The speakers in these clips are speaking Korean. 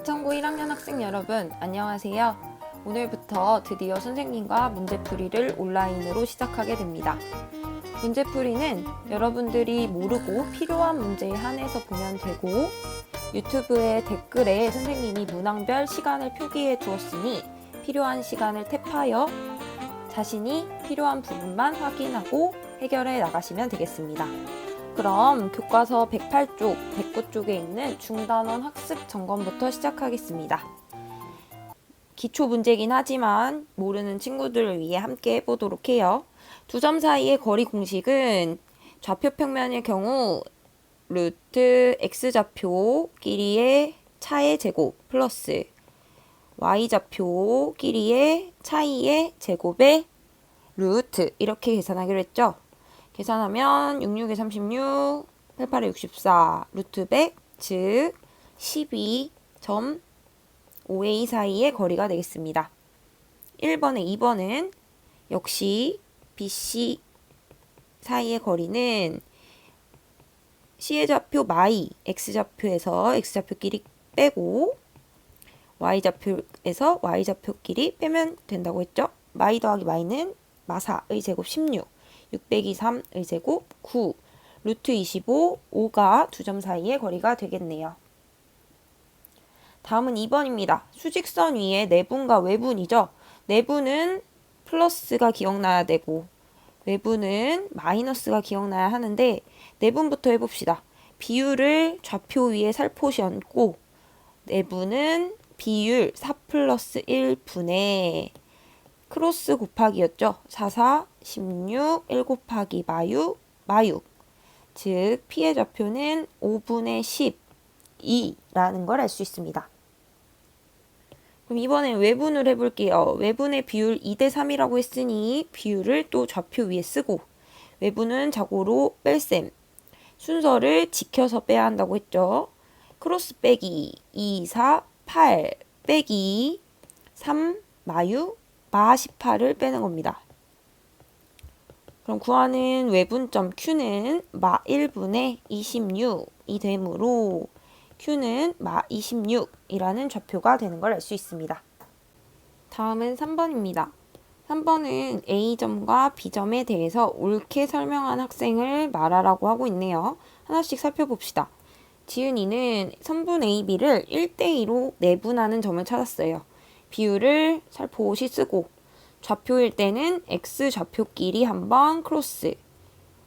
하천고 1학년 학생 여러분, 안녕하세요. 오늘부터 드디어 선생님과 문제풀이를 온라인으로 시작하게 됩니다. 문제풀이는 여러분들이 모르고 필요한 문제에 한해서 보면 되고, 유튜브의 댓글에 선생님이 문항별 시간을 표기해 두었으니 필요한 시간을 탭하여 자신이 필요한 부분만 확인하고 해결해 나가시면 되겠습니다. 그럼 교과서 108쪽, 109쪽에 있는 중단원 학습 점검부터 시작하겠습니다. 기초 문제긴 하지만 모르는 친구들을 위해 함께 해보도록 해요. 두 점 사이의 거리 공식은 좌표 평면의 경우 루트 x좌표 길이의 차의 제곱 플러스 y좌표 길이의 차이의 제곱의 루트 이렇게 계산하기로 했죠. 계산하면 66에 36, 88에 64, 루트 100, 즉 12.5a 사이의 거리가 되겠습니다. 1번에 2번은 역시 BC 사이의 거리는 C의 좌표 마이, X좌표에서 X좌표끼리 빼고 Y좌표에서 Y좌표끼리 빼면 된다고 했죠. 마이 더하기 마이는 마사의 제곱 16, 6 빼기 3의 제곱 9, 루트 25, 5가 두 점 사이의 거리가 되겠네요. 다음은 2번입니다. 수직선 위에 내분과 외분이죠. 내분은 플러스가 기억나야 되고 외분은 마이너스가 기억나야 하는데 내분부터 해봅시다. 비율을 좌표 위에 살포시 얹고 내분은 비율 4 플러스 1분의 크로스 곱하기였죠. 4, 4, 16, 1 곱하기 마유, 마유. 즉 P의 좌표는 5분의 12라는 걸 알 수 있습니다. 그럼 이번엔 외분을 해볼게요. 외분의 비율 2대 3이라고 했으니 비율을 또 좌표 위에 쓰고 외분은 자고로 뺄셈. 순서를 지켜서 빼야 한다고 했죠. 크로스 빼기 2, 4, 8 빼기 3, 마유, 마 18을 빼는 겁니다. 그럼 구하는 외분점 Q는 마 1분의 26이 되므로 Q는 마 26이라는 좌표가 되는 걸 알 수 있습니다. 다음은 3번입니다. 3번은 A점과 B점에 대해서 옳게 설명한 학생을 말하라고 하고 있네요. 하나씩 살펴봅시다. 지은이는 선분 AB를 1대2로 내분하는 점을 찾았어요. 비율을 살포시 쓰고 좌표일 때는 X 좌표끼리 한번 크로스,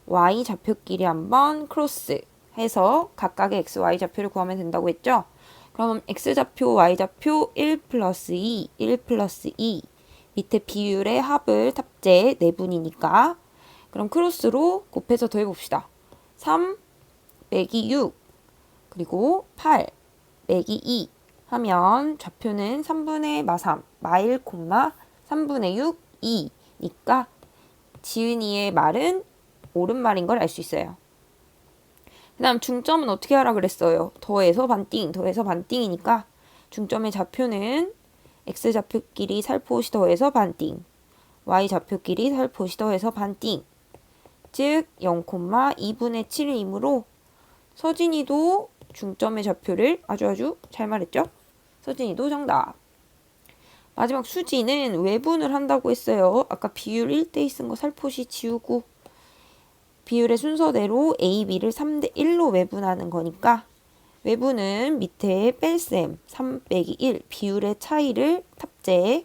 Y 좌표끼리 한번 크로스 해서 각각의 X, Y 좌표를 구하면 된다고 했죠. 그럼 X 좌표, Y 좌표 1 플러스 2, 1 플러스 2 밑에 비율의 합을 탑재 내분이니까 그럼 크로스로 곱해서 더해봅시다. 3 빼기 6 그리고 8 빼기 2 하면 좌표는 3분의 마3, 마1, 3분의 6, 2니까 지은이의 말은 옳은 말인 걸 알 수 있어요. 그 다음 중점은 어떻게 하라 그랬어요? 더해서 반띵, 더해서 반띵이니까 중점의 좌표는 X좌표끼리 살포시 더해서 반띵, Y좌표끼리 살포시 더해서 반띵, 즉 0,2분의 7이므로 서진이도 중점의 좌표를 아주 잘 말했죠? 서진이도 정답. 마지막 수지는 외분을 한다고 했어요. 아까 비율 1대2 쓴 거 살포시 지우고 비율의 순서대로 A, B를 3대 1로 외분하는 거니까 외분은 밑에 뺄셈 3 빼기 1 비율의 차이를 탑재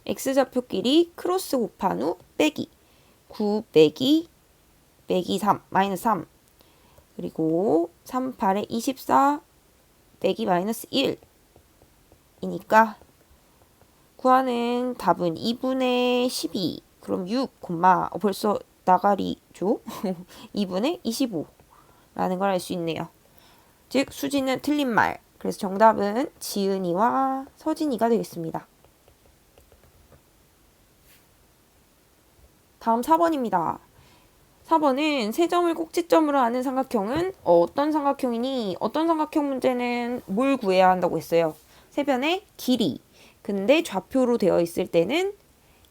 X좌표끼리 크로스 곱한 후 빼기 9 빼기 3 마이너스 3 그리고 3, 8에 24 빼기 마이너스 1 이니까 구하는 답은 2분의 12 그럼 6, 벌써 나가리죠? 2분의 25라는 걸 알 수 있네요. 즉 수지는 틀린 말. 그래서 정답은 지은이와 서진이가 되겠습니다. 다음 4번입니다. 4번은 세 점을 꼭지점으로 하는 삼각형은 어떤 삼각형이니? 어떤 삼각형 문제는 뭘 구해야 한다고 했어요? 세변의 길이. 근데 좌표로 되어 있을 때는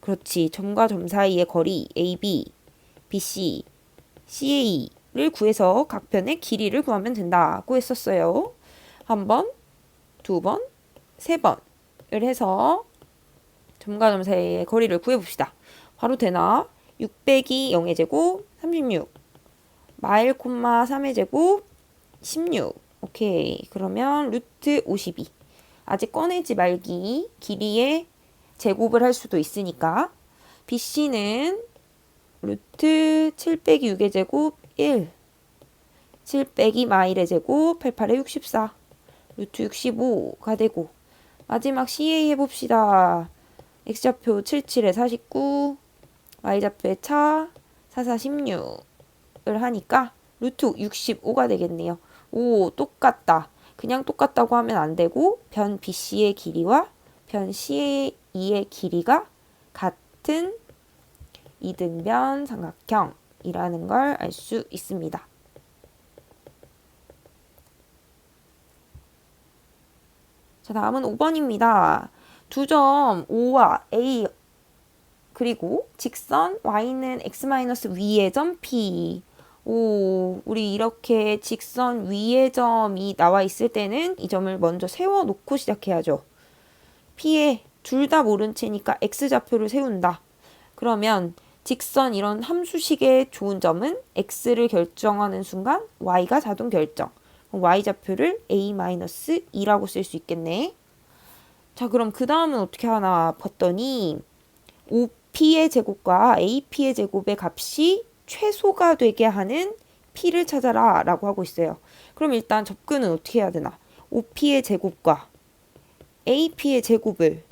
그렇지. 점과 점 사이의 거리 AB, BC, CA를 구해서 각 편의 길이를 구하면 된다고 했었어요. 한번 2번, 3번을 해서 점과 점 사이의 거리를 구해봅시다. 바로 되나? 6 빼기 0의 제곱 36 마일 콤마 3의 제곱 16. 오케이. 그러면 루트 52. 아직 꺼내지 말기. 길이의 제곱을 할 수도 있으니까. BC는 루트 7 빼기 6의 제곱 1 7 빼기 마일의 제곱 88의 64 루트 65가 되고, 마지막 CA 해봅시다. X좌표 77에 49 Y좌표의 차 44, 16을 하니까 루트 65가 되겠네요. 오, 똑같다. 그냥 똑같다고 하면 안 되고 변 BC의 길이와 변 CA의 길이가 같은 이등변 삼각형이라는 걸 알 수 있습니다. 자, 다음은 5번입니다. 두 점 O와 A 그리고 직선 Y는 X-위의 점 P. 오, 우리 이렇게 직선 위의 점이 나와 있을 때는 이 점을 먼저 세워놓고 시작해야죠. P에 둘 다 모른 채니까 X좌표를 세운다. 그러면 직선 이런 함수식의 좋은 점은 X를 결정하는 순간 Y가 자동 결정. Y좌표를 A-2라고 쓸 수 있겠네. 자, 그럼 그 다음은 어떻게 하나 봤더니 OP의 제곱과 AP의 제곱의 값이 최소가 되게 하는 P를 찾아라 라고 하고 있어요. 그럼 일단 접근은 어떻게 해야 되나? OP의 제곱과 AP의 제곱을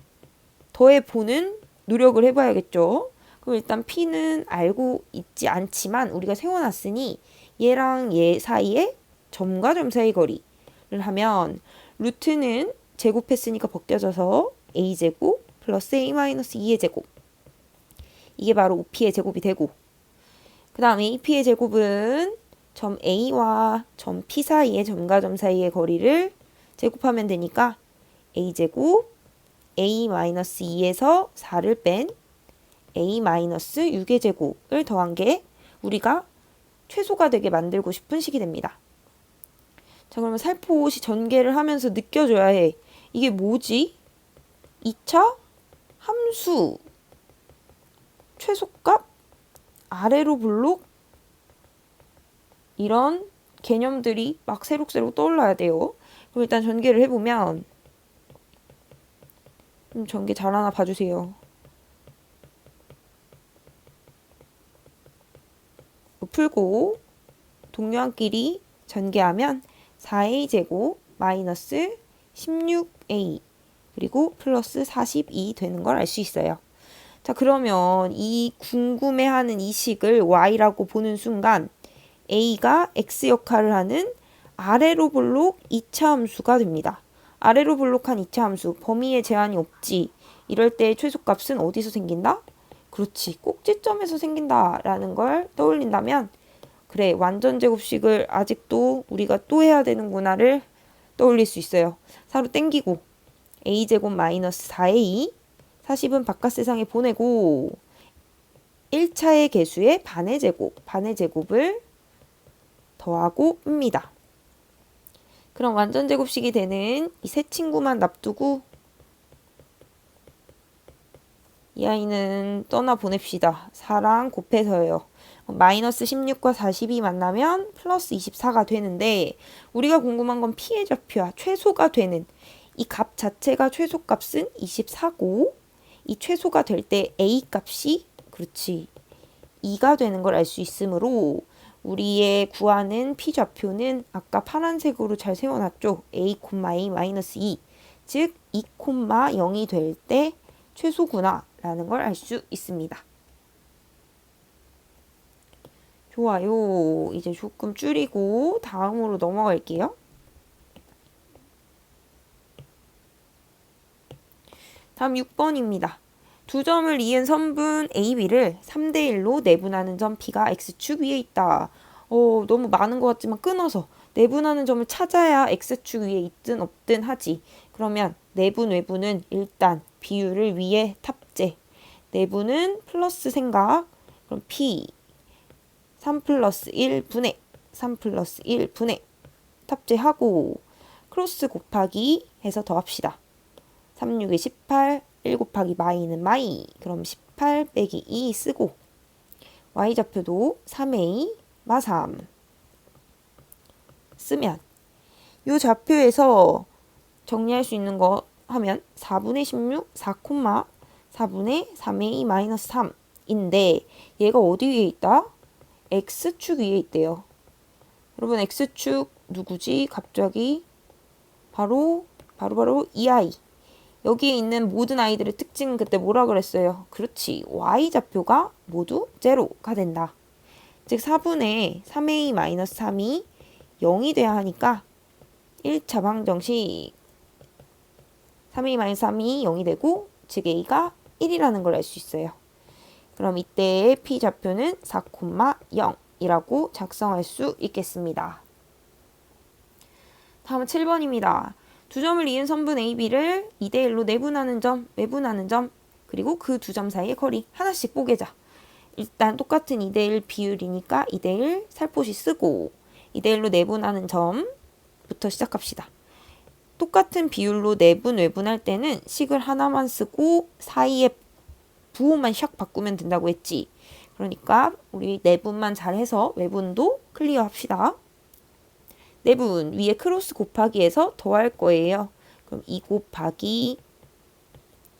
더해보는 노력을 해봐야겠죠. 그럼 일단 P는 알고 있지 않지만 우리가 세워놨으니 얘랑 얘 사이에 점과 점 사이 거리를 하면 루트는 제곱했으니까 벗겨져서 A제곱 플러스 A-2의 제곱, 이게 바로 OP의 제곱이 되고, 그 다음 AP의 제곱은 점 A와 점 P 사이의 점과 점 사이의 거리를 제곱하면 되니까 A제곱 A-2에서 4를 뺀 A-6의 제곱을 더한 게 우리가 최소가 되게 만들고 싶은 식이 됩니다. 자, 그러면 살포시 전개를 하면서 느껴줘야 해. 이게 뭐지? 2차 함수 최소값 아래로 블록, 이런 개념들이 막 새록새록 떠올라야 돼요. 그럼 일단 전개를 해보면, 전개 잘하나 봐주세요. 풀고 동료한끼리 전개하면 4a 제곱 마이너스 16a 그리고 플러스 42 되는 걸 알 수 있어요. 자, 그러면 이 궁금해하는 이 식을 y라고 보는 순간 a가 x 역할을 하는 아래로 볼록 2차 함수가 됩니다. 아래로 볼록한 2차 함수, 범위에 제한이 없지. 이럴 때 최소값은 어디서 생긴다? 그렇지, 꼭지점에서 생긴다라는 걸 떠올린다면, 그래, 완전 제곱식을 아직도 우리가 또 해야 되는구나를 떠올릴 수 있어요. 사로 땡기고 a제곱 마이너스 4a 40은 바깥 세상에 보내고 1차의 개수의 반의 제곱을 더하고 옵니다. 그럼 완전 제곱식이 되는 이 세 친구만 납두고 이 아이는 떠나 보냅시다. 4랑 곱해서요. 마이너스 16과 40이 만나면 플러스 24가 되는데, 우리가 궁금한 건 P의 좌표야. 최소가 되는 이 값 자체가 최소값은 24고, 이 최소가 될 때 A 값이, 그렇지, 2가 되는 걸 알 수 있으므로 우리의 구하는 P 좌표는 아까 파란색으로 잘 세워놨죠. A, A-2, 즉 2,0이 될 때 최소구나 라는 걸 알 수 있습니다. 좋아요. 이제 조금 줄이고 다음으로 넘어갈게요. 다음 6번입니다. 두 점을 이은 선분 AB를 3대1로 내분하는 점 P가 X축 위에 있다. 너무 많은 것 같지만 끊어서 내분하는 점을 찾아야 X축 위에 있든 없든 하지. 그러면 내분 외분은 일단 비율을 위에 탑재. 내분은 플러스 생각. 그럼 P 3 플러스 1 분의 3 플러스 1 분의 탑재하고, 크로스 곱하기 해서 더합시다. 3, 6에 18, 1 곱하기 마이는 마이. 그럼 18 빼기 2 쓰고 y좌표도 3a 마 3 쓰면 이 좌표에서 정리할 수 있는 거 하면 4분의 16, 4, 4분의 3a 마이너스 3인데 얘가 어디 위에 있다? x축 위에 있대요. 여러분 x축 누구지? 갑자기 바로 2i. 여기에 있는 모든 아이들의 특징은 그때 뭐라 그랬어요? 그렇지. y좌표가 모두 제로가 된다. 즉 4분의 3a-3이 0이 돼야 하니까 1차 방정식 3a-3이 0이 되고 즉 a가 1이라는 걸 알 수 있어요. 그럼 이때의 p좌표는 4,0이라고 작성할 수 있겠습니다. 다음은 7번입니다. 두 점을 이은 선분 AB를 2대1로 내분하는 점, 외분하는 점, 그리고 그 두 점 사이의 거리 하나씩 뽀개자. 일단 똑같은 2대1 비율이니까 2대1 살포시 쓰고 2대1로 내분하는 점부터 시작합시다. 똑같은 비율로 내분, 외분할 때는 식을 하나만 쓰고 사이에 부호만 샥 바꾸면 된다고 했지. 그러니까 우리 내분만 잘해서 외분도 클리어 합시다. 내분 위에 크로스 곱하기해서 더할 거예요. 그럼 2 곱하기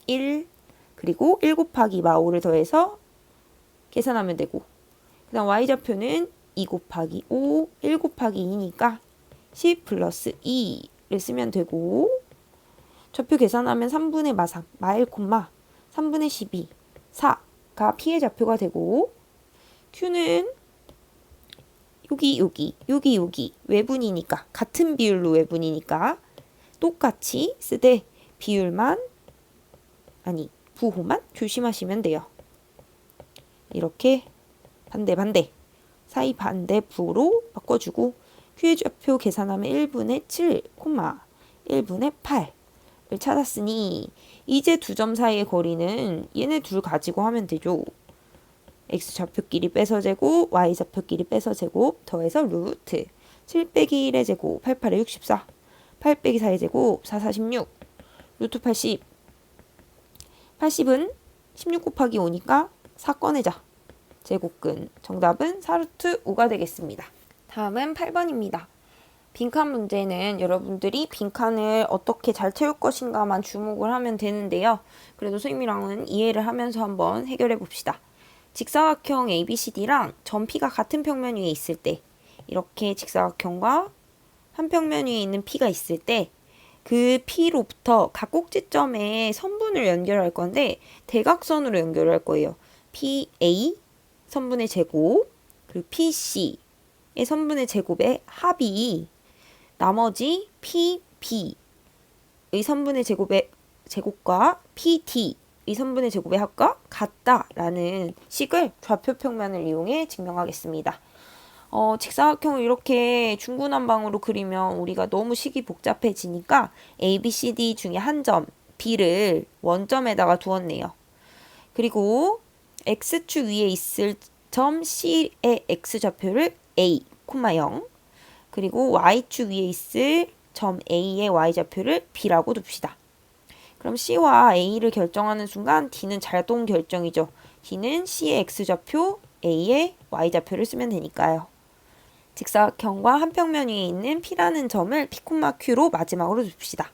1 그리고 1 곱하기 마5를 더해서 계산하면 되고 그 다음 y좌표는 2 곱하기 5, 1 곱하기 2니까 10 플러스 2를 쓰면 되고 좌표 계산하면 3분의 마3, 마1, 3분의 12, 4가 p의 좌표가 되고 q는 여기 외분이니까 같은 비율로 외분이니까 똑같이 쓰되 비율만 부호만 조심하시면 돼요. 이렇게 반대 사이 반대 부호로 바꿔주고 q의 좌표 계산하면 1분의 7, 1분의 8을 찾았으니 이제 두 점 사이의 거리는 얘네 둘 가지고 하면 되죠. x좌표끼리 빼서 제곱, y좌표끼리 빼서 제곱, 더해서 루트 7 빼기 1의 제곱, 8, 8에 64, 8 빼기 4의 제곱, 4, 46, 루트 80. 80은 16 곱하기 5니까 4 꺼내자. 제곱근 정답은 4루트 5가 되겠습니다. 다음은 8번입니다. 빈칸 문제는 여러분들이 빈칸을 어떻게 잘 채울 것인가만 주목을 하면 되는데요. 그래도 선생님이랑은 이해를 하면서 한번 해결해 봅시다. 직사각형 ABCD랑 점 P가 같은 평면 위에 있을 때 이렇게 직사각형과 한 평면 위에 있는 P가 있을 때 그 P로부터 각 꼭지점에 선분을 연결할 건데 대각선으로 연결할 거예요. PA 선분의 제곱 그리고 PC의 선분의 제곱의 합이 나머지 PB의 선분의 제곱과 PD의 선분의 제곱의 합과 같다라는 식을 좌표 평면을 이용해 증명하겠습니다. 직사각형을 이렇게 중구난방으로 그리면 우리가 너무 식이 복잡해지니까 A, B, C, D 중에 한 점 B를 원점에다가 두었네요. 그리고 X축 위에 있을 점 C의 X좌표를 A, 0 그리고 Y축 위에 있을 점 A의 Y좌표를 B라고 둡시다. 그럼 C와 A를 결정하는 순간 D는 자동 결정이죠. D는 C의 X좌표, A의 Y좌표를 쓰면 되니까요. 직사각형과 한 평면 위에 있는 P라는 점을 P, Q로 마지막으로 둡시다.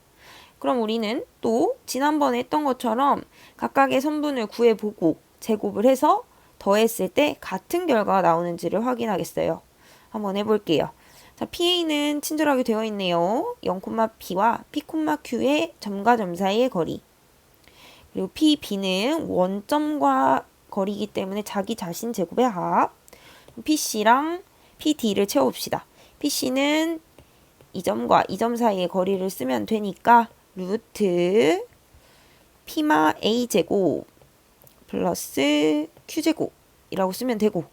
그럼 우리는 또 지난번에 했던 것처럼 각각의 선분을 구해보고 제곱을 해서 더했을 때 같은 결과가 나오는지를 확인하겠어요. 한번 해볼게요. 자, PA는 친절하게 되어 있네요. 0,P와 P, Q의 점과 점 사이의 거리. 그리고 PB는 원점과 거리이기 때문에 자기 자신 제곱의 합. PC랑 PD를 채워봅시다. PC는 이 점과 이 점 사이의 거리를 쓰면 되니까 루트 P마 A제곱 플러스 Q제곱이라고 쓰면 되고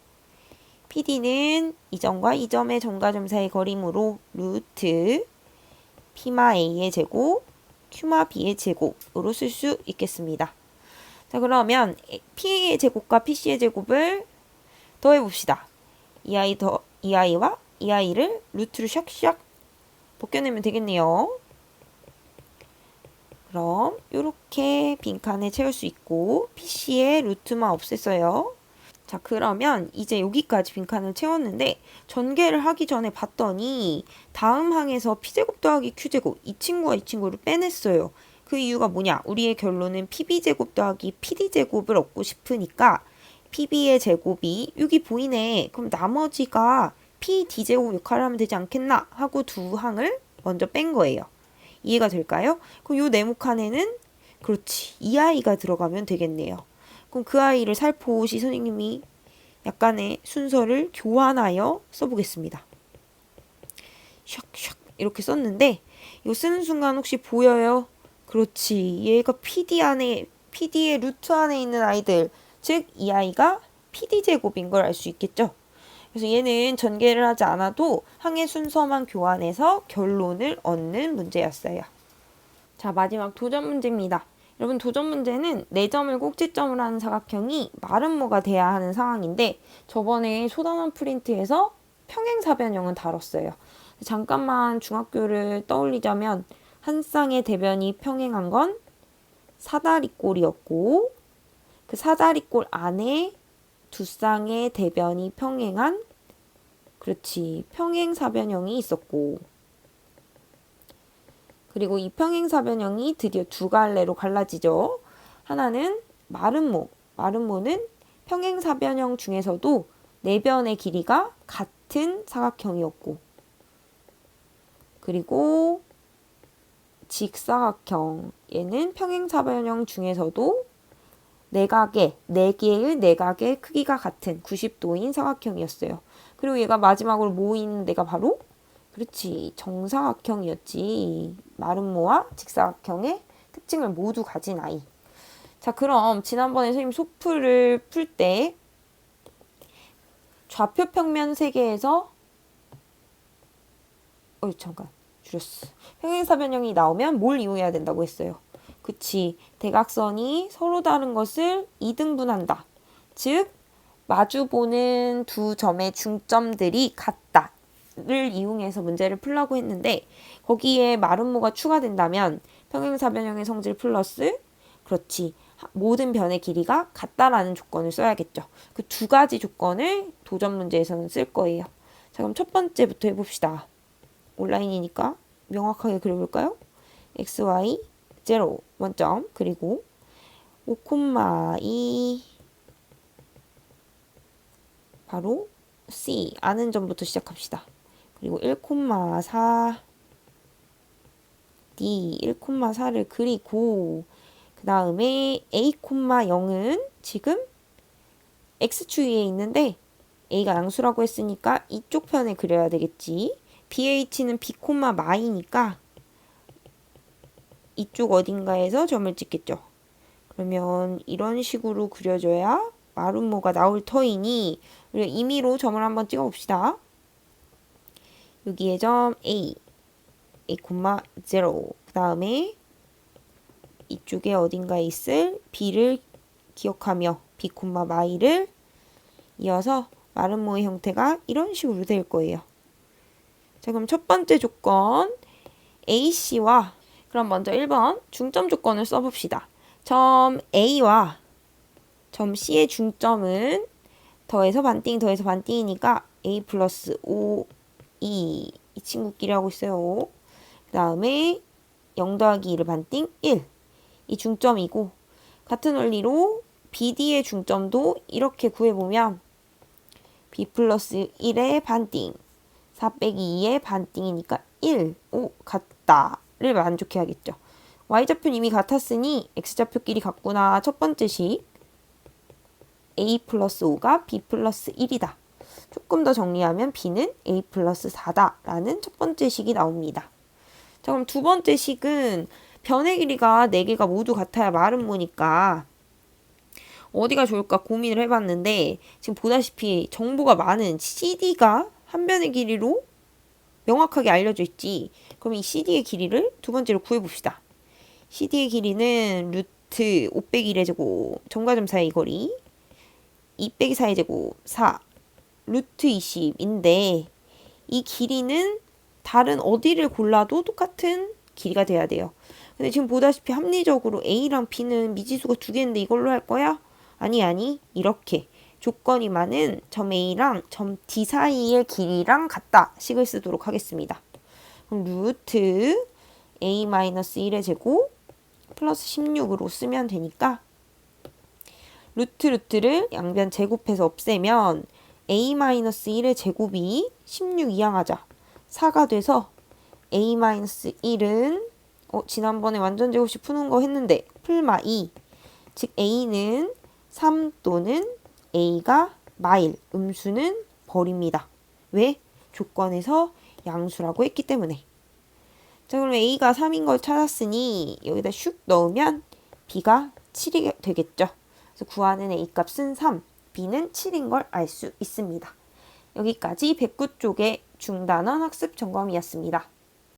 PD는 이 점과 이 점의 점과 점 사이의 거리므로 루트 P마 A의 제곱 Q마 B의 제곱으로 쓸 수 있겠습니다. 자, 그러면 P의 제곱과 PC의 제곱을 더해봅시다. 이 아이와 이 아이를 루트를 샥샥 벗겨내면 되겠네요. 그럼 이렇게 빈칸에 채울 수 있고 PC의 루트만 없앴어요. 자, 그러면 이제 여기까지 빈칸을 채웠는데 전개를 하기 전에 봤더니 다음 항에서 P제곱 더하기 Q제곱 이 친구와 이 친구를 빼냈어요. 그 이유가 뭐냐? 우리의 결론은 PB제곱 더하기 PD제곱을 얻고 싶으니까 PB의 제곱이 여기 보이네. 그럼 나머지가 PD제곱 역할을 하면 되지 않겠나? 하고 두 항을 먼저 뺀 거예요. 이해가 될까요? 그럼 요 네모칸에는 그렇지. 이 아이가 들어가면 되겠네요. 그럼 그 아이를 살포시 선생님이 약간의 순서를 교환하여 써보겠습니다. 샥샥 이렇게 썼는데 이거 쓰는 순간 혹시 보여요? 그렇지. 얘가 PD의 루트 안에 있는 아이들, 즉 이 아이가 PD제곱인 걸 알 수 있겠죠? 그래서 얘는 전개를 하지 않아도 항의 순서만 교환해서 결론을 얻는 문제였어요. 자, 마지막 도전 문제입니다. 여러분, 도전 문제는 4점을 꼭지점으로 하는 사각형이 마름모가 돼야 하는 상황인데 저번에 소단원 프린트에서 평행사변형은 다뤘어요. 잠깐만 중학교를 떠올리자면 한 쌍의 대변이 평행한 건 사다리꼴이었고 그 사다리꼴 안에 두 쌍의 대변이 평행한 그렇지 평행사변형이 있었고 그리고 이 평행사변형이 드디어 두 갈래로 갈라지죠. 하나는 마름모. 마름모는 평행사변형 중에서도 네 변의 길이가 같은 사각형이었고 그리고 직사각형. 얘는 평행사변형 중에서도 네 개의 내각의 크기가 같은 90도인 사각형이었어요. 그리고 얘가 마지막으로 모이는 데가 바로 그렇지 정사각형이었지. 마름모와 직사각형의 특징을 모두 가진 아이. 자, 그럼 지난번에 선생님 속풀을 풀 때 좌표 평면 세개에서 잠깐 줄였어. 평행사변형이 나오면 뭘 이용해야 된다고 했어요. 그치. 대각선이 서로 다른 것을 이등분한다. 즉 마주보는 두 점의 중점들이 같다. 를 이용해서 문제를 풀라고 했는데 거기에 마름모가 추가된다면 평행사변형의 성질 플러스 그렇지 모든 변의 길이가 같다라는 조건을 써야겠죠. 그 두 가지 조건을 도전 문제에서는 쓸 거예요. 자, 그럼 첫 번째부터 해봅시다. 온라인이니까 명확하게 그려볼까요? xy 0 원점 그리고 5,2 바로 c 아는 점부터 시작합시다. 그리고 1,4 D 1,4를 그리고 그 다음에 A,0은 지금 X축에 있는데 A가 양수라고 했으니까 이쪽 편에 그려야 되겠지. BH는 B,마이니까 이쪽 어딘가에서 점을 찍겠죠. 그러면 이런 식으로 그려줘야 마름모가 나올 터이니 우리가 임의로 점을 한번 찍어봅시다. 여기에 점 A, A,0 그 다음에 이쪽에 어딘가에 있을 B를 기억하며 B,마이를 이어서 마름모의 형태가 이런 식으로 될 거예요. 자, 그럼 첫 번째 조건 AC와 그럼 먼저 1번 중점 조건을 써봅시다. 점 A와 점 C의 중점은 더해서 반띵 더해서 반띵이니까 A 플러스 5, 2 이 친구끼리 하고 있어요. 그 다음에 0 더하기 2를 반띵 1 이 중점이고 같은 원리로 BD의 중점도 이렇게 구해보면 B 플러스 1의 반띵 4 빼기 2의 반띵이니까 1, 5 같다를 만족해야겠죠. Y좌표는 이미 같았으니 X좌표끼리 같구나. 첫 번째 식 A 플러스 5가 B 플러스 1이다. 조금 더 정리하면 B는 A 플러스 4다 라는 첫 번째 식이 나옵니다. 자, 그럼 두 번째 식은 변의 길이가 4개가 모두 같아야 마름모니까 어디가 좋을까 고민을 해봤는데 지금 보다시피 정보가 많은 CD가 한 변의 길이로 명확하게 알려져 있지. 그럼 이 CD의 길이를 두 번째로 구해봅시다. CD의 길이는 루트 5 빼기 1의 제곱 점과 점 사이의 거리 2 빼기 4의 제곱 4 루트 20인데 이 길이는 다른 어디를 골라도 똑같은 길이가 돼야 돼요. 근데 지금 보다시피 합리적으로 A랑 B는 미지수가 두 개인데 이걸로 할 거야? 아니, 이렇게 조건이 많은 점 A랑 점 D 사이의 길이랑 같다 식을 쓰도록 하겠습니다. 그럼 루트 A-1의 제곱 플러스 16으로 쓰면 되니까 루트를 양변 제곱해서 없애면 A-1의 제곱이 16 이항하자 4가 돼서 A-1은 지난번에 완전 제곱식 푸는 거 했는데 풀마 2, 즉 A는 3 또는 A가 마일, 음수는 벌입니다. 왜? 조건에서 양수라고 했기 때문에. 자, 그럼 A가 3인 걸 찾았으니 여기다 슉 넣으면 B가 7이 되겠죠. 그래서 구하는 A 값은 3, B는 7인 걸 알 수 있습니다. 여기까지 109쪽의 중단원 학습 점검이었습니다.